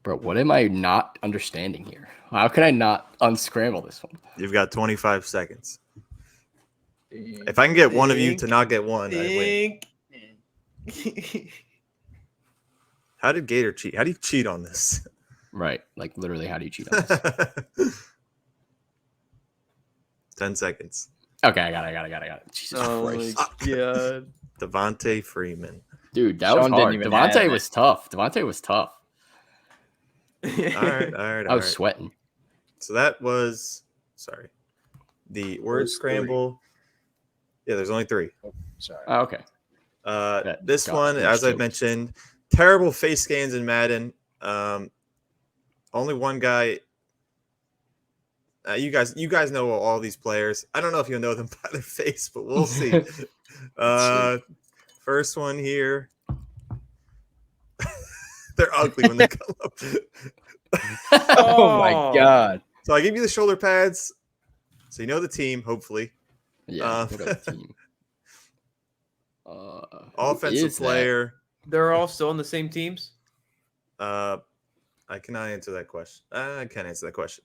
Bro, what am I not understanding here? How can I not unscramble this one? You've got 25 seconds. If I can get one of you to not get one, I win. How did Gator cheat? How do you cheat on this? Right. Like, literally, how do you cheat on this? 10 seconds. Okay, I got it. Jesus Christ. God. Devontae Freeman. Dude, that Sean was didn't hard. even have Devontae it. was tough. Devontae was tough. All right. I was sweating. So that was, the word was scramble. Yeah, there's only 3. Sorry. Oh, okay. This got one, as I choked. mentioned, terrible face scans in Madden. Only one guy. You guys know all these players. I don't know if you'll know them by their face, but we'll see. First one here. They're ugly when they come up. Oh my God. So I give you the shoulder pads, so you know the team. Hopefully, Yeah. What a team. Who offensive is that? player. They're all still on the same teams? I cannot answer that question. I can't answer that question.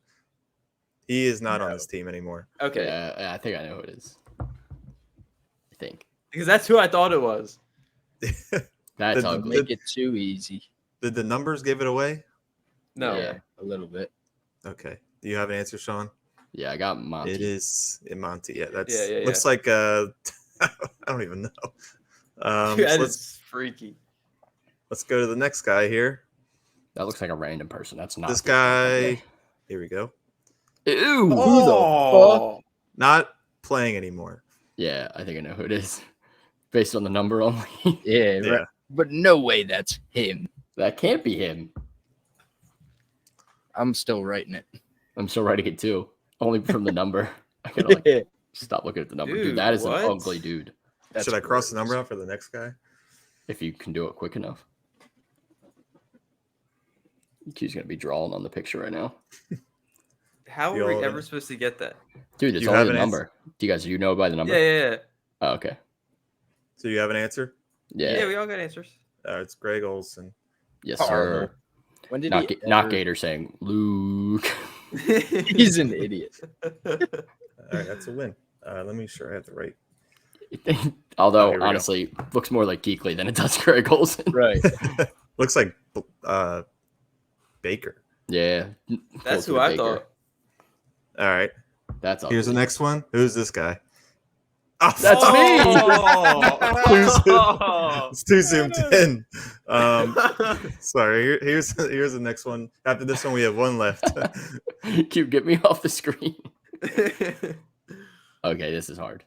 He is not on this team anymore. Okay. Yeah, I think I know who it is. I think. Because that's who I thought it was. That's The- ugly. Make it too easy. Did the numbers give it away? No. Yeah, a little bit. Okay. Do you have an answer, Sean? Yeah, I got Monty. It is Monty. Yeah, that's Yeah. looks like I don't even know. Dude, So that is freaky. let's go to the next guy here. That looks like a random person. That's not This the guy. guy. Here we go. Ew. Oh. Not playing anymore. Yeah, I think I know who it is. Based on the number only. Yeah, Yeah. right. But no way that's him. That can't be him. I'm still writing it. I'm still writing it too. Only from the number. I gotta like stop looking at the number. Dude, Dude, that is what? an ugly dude. That's Should I cross the gross. number out for the next guy? If you can do it quick enough. He's gonna be drawing on the picture right now. How You are we all ever gonna- supposed to get that? Dude, it's You only have the an number. Do you know by the number? Yeah. Oh, okay. So you have an answer? Yeah. Yeah, we all got answers. It's Greg Olson. Yes, Horrible. sir. When did Not, he not ever- Gator saying Luke. He's an idiot. All right, that's a win. Let me sure I have the right. Although, here we go. honestly, looks more like Geekly than it does Greg Olson. Right. Looks like Baker. Yeah. That's closer who to I Baker. thought. All right. That's ugly. Here's the next one. Who's this guy? Oh, That's Oh. it's too zoomed in. Sorry. Here's the next one. After this one, we have one left. Cube, get me off the screen. Okay, this is hard.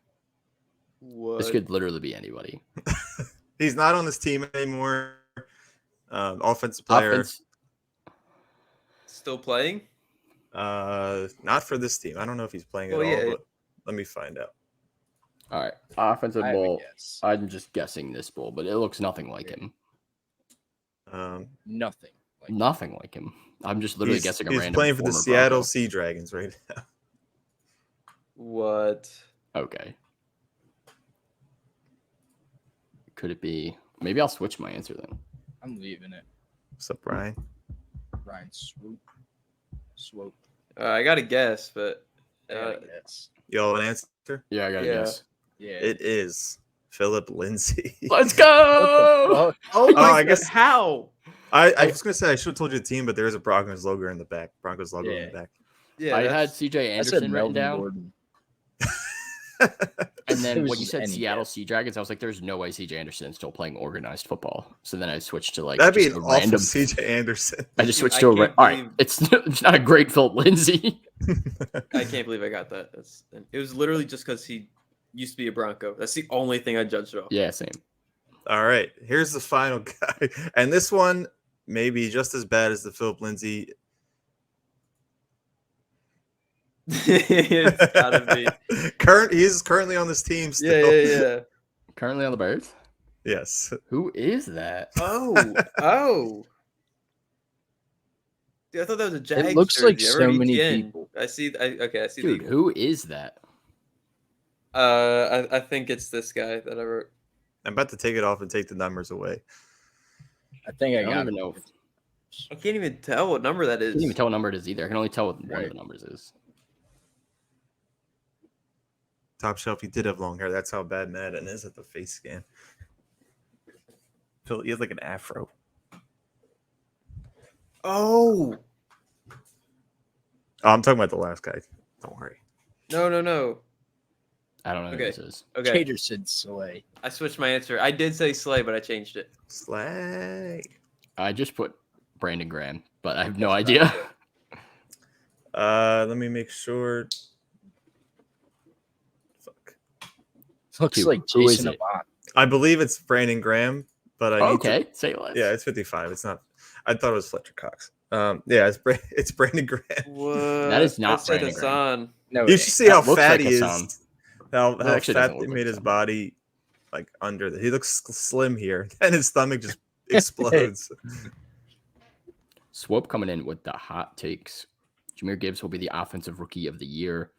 What? This could literally be anybody. He's not on this team anymore. Offensive player. Offense. Still playing? Not for this team. I don't know if he's playing at Well, all, yeah. but let me find out. All right. Offensive I have a bull. guess. I'm just guessing this bull, but it looks nothing like him. Nothing. Like Nothing like him. I'm just literally guessing a he's random. playing for the former Seattle Bronco. Sea Dragons right now. What? Okay. Could it be? Maybe I'll switch my answer then. I'm leaving it. What's up, Brian? Ryan Swope. I got a guess, but I guess. Y'all have an answer? Yeah, I got to Yeah. guess. Yeah. It is Philip Lindsay. Let's go. oh my I God, guess- how? I was gonna say I should have told you the team, but there is a Broncos logo in the back. Broncos logo in Yeah. the back. Yeah, I had that's- CJ I said Anderson written Melvin down. Gordon. And then It was when you just said any Seattle guess. Sea Dragons, I was like, "There's no way CJ Anderson's still playing organized football." So then I switched to like That'd be just an a awful random. CJ Anderson. I just Dude, switched I to a. can't All right, believe- it's not a great Philip Lindsay. I can't believe I got that. It was literally just because he used to be a Bronco. That's the only thing I judged off. Yeah, same. All right, here's the final guy, and this one may be just as bad as the Philip Lindsay. It's gotta be. He's currently on this team Yeah, still. yeah. Currently on the Bears. Yes. Who is that? Oh. Dude, I thought that was a Jags. looks like jersey. I so wrote many ETN. people. I see. I see. Dude, who is that? I think it's this guy that I wrote. I'm about to take it off and take the numbers away. I think I I don't got even it. know. I can't even tell what number that I is. can't even tell what number it is either. I can only tell what one of Right. the numbers is. Top shelf, he did have long hair. That's how bad Madden is at the face scan. Phil, he has like an afro. Oh Oh, I'm talking about the last guy. Don't worry. no. I don't know Okay. who this is. Okay, Cater said Slay. I switched my answer. I did say Slay, but I changed it. Slay. I just put Brandon Graham, but I have no idea. Let me make sure. Fuck. Looks Dude, like who is Jason it? Avant. I believe it's Brandon Graham, but I need to. Okay, say less. Yeah, it's 55. It's not. I thought it was Fletcher Cox. Yeah, it's Brandon Graham. What? That is not I said Brandon Graham. Hassan. No, You it should ain't. see how That looks fat like he Hassan. is. How That actually fat doesn't they look made like his Hassan. body like under the. He looks slim here, and his stomach just explodes. Swope coming in with the hot takes. Jahmyr Gibbs will be the offensive rookie of the year.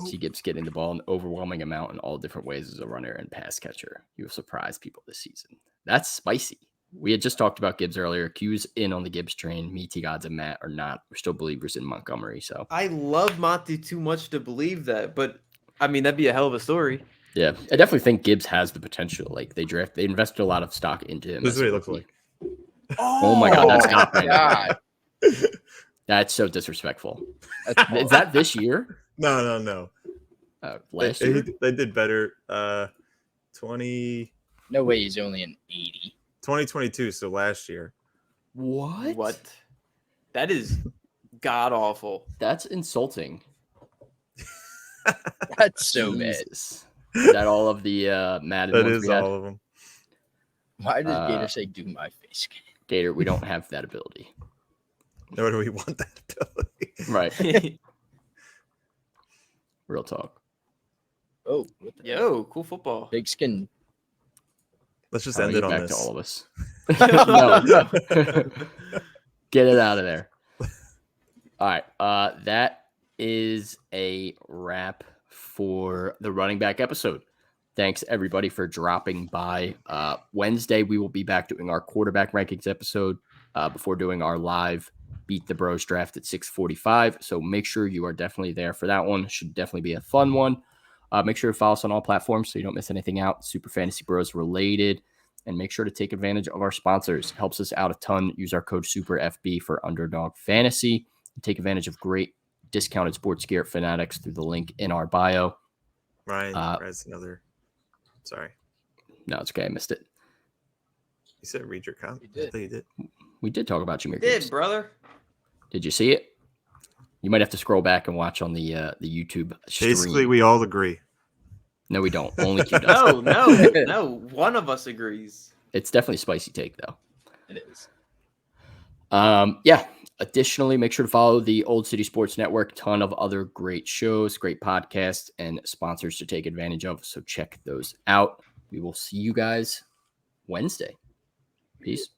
See Gibbs getting the ball an overwhelming amount in all different ways as a runner and pass catcher. He will surprise people this season. That's spicy. We had just talked about Gibbs earlier. Q's in on the Gibbs train. Me, T Gods, and Matt are not. We're still believers in Montgomery. So I love Monty too much to believe that, but I mean that'd be a hell of a story. yeah, I definitely think Gibbs has the potential. Like they invested a lot of stock into him. This as is what a he looks rookie. like. Oh my God, that's not Brandon God. Graham. That's so disrespectful. That's Is that this year? No. Last year? They did better. 2022, no way he's only an 80. so last year. What? That is god awful. That's insulting. That's so bad. Jesus. Is that all of the Madden That ones is we had? all of them. Why does Uh, Gator say do my face? Gator, we don't have that ability. Nor do we want that ability. Right. Real talk. Oh, what the Yo, cool football. Big skin. Let's just All end right, it on back this. to all of us. No. Get it out of there. All right. That is a wrap for the running back episode. Thanks everybody for dropping by. Wednesday, we will be back doing our quarterback rankings episode before doing our live Beat the Bros draft at 6:45. So make sure you are definitely there for that one. Should definitely be a fun one. Make sure to follow us on all platforms so you don't miss anything out. Super Fantasy Bros related. And make sure to take advantage of our sponsors. It helps us out a ton. Use our code SUPERFB for Underdog Fantasy. And take advantage of great discounted sports gear at Fanatics through the link in our bio. Ryan, that's another. Sorry. No, it's okay. I missed it. You said read your comment. You did. I thought you did. We did talk about Jahmyr Gibbs. Did brother? Did you see it? You might have to scroll back and watch on the YouTube stream. Basically, we all agree. No, we don't. Only Q does. No. One of us agrees. It's definitely a spicy take, though. It is. Yeah. Additionally, make sure to follow the Old City Sports Network. Ton of other great shows, great podcasts, and sponsors to take advantage of. So check those out. We will see you guys Wednesday. Peace.